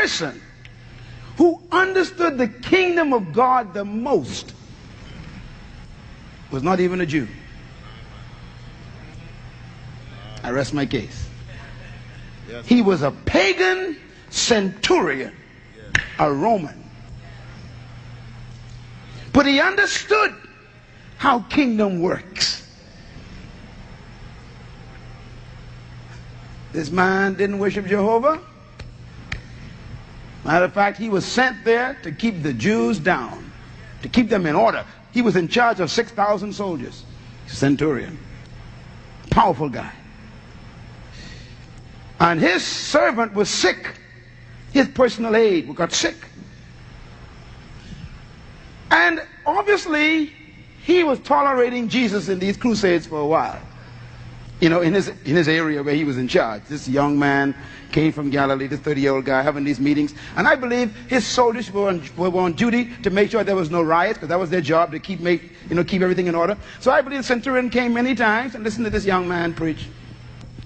person who understood the kingdom of God the most was not even a Jew. I rest my case. He was a pagan centurion, a Roman. But he understood how kingdom works. This man didn't worship Jehovah. Matter of fact, he was sent there to keep the Jews down, to keep them in order. He was in charge of 6,000 soldiers. Centurion. Powerful guy. And his servant was sick. His personal aide got sick. And obviously, he was tolerating Jesus in these crusades for a while. You know, in his area where he was in charge. This young man came from Galilee, this 30-year-old guy, having these meetings. And I believe his soldiers were on duty to make sure there was no riots, because that was their job, to keep everything in order. So I believe the centurion came many times and listened to this young man preach.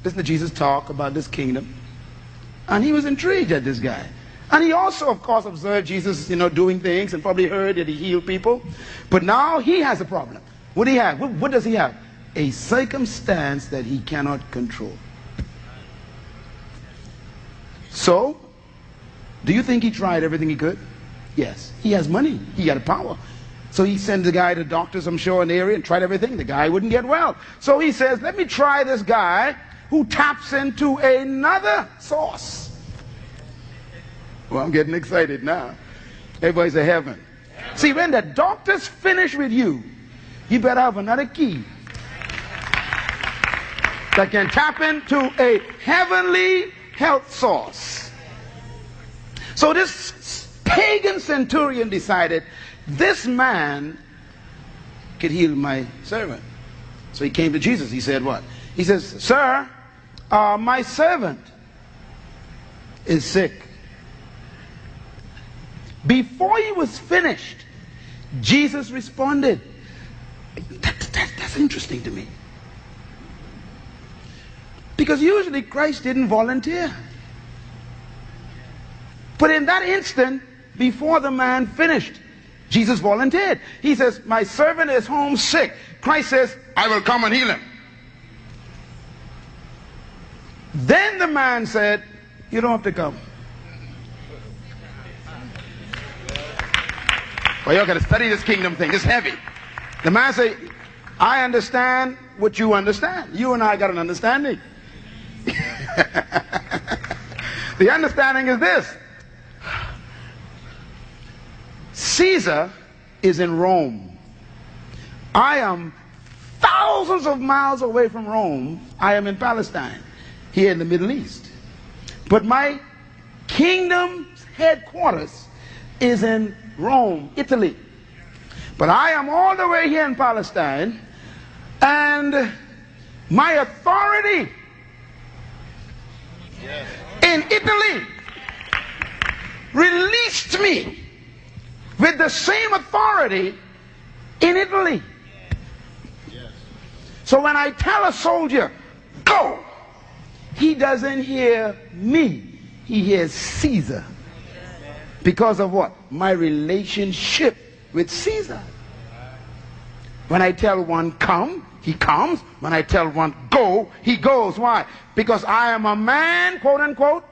Listen to Jesus talk about this kingdom. And he was intrigued at this guy. And he also, of course, observed Jesus, doing things, and probably heard that he healed people. But now he has a problem. What do he have? What does he have? A circumstance that he cannot control. So, do you think he tried everything he could? Yes. He has money. He got power. So he sent the guy to doctors, I'm sure, in the area, and tried everything. The guy wouldn't get well. So he says, let me try this guy who taps into another source. Well, I'm getting excited now. Everybody say heaven. See, when the doctors finish with you, you better have another key that can tap into a heavenly health source. So this pagan centurion decided, this man could heal my servant. So he came to Jesus. He said what? He says, sir, my servant is sick. Before he was finished, Jesus responded. That's interesting to me. Because usually Christ didn't volunteer. But in that instant, before the man finished, Jesus volunteered. He says, my servant is home sick. Christ says, I will come and heal him. Then the man said, you don't have to come. Well, you're going to study this kingdom thing. It's heavy. The man said, I understand what you understand. You and I got an understanding. The understanding is this. Caesar is in Rome. I am thousands of miles away from Rome. I am in Palestine, here in the Middle East. But my kingdom's headquarters is in Rome, Italy. But I am all the way here in Palestine, and my authority in Italy released me with the same authority in Italy. So when I tell a soldier, go, he doesn't hear me, he hears Caesar. Because of what? My relationship with Caesar. When I tell one come, he comes. When I tell one go, he goes. Why? Because I am a man, quote unquote,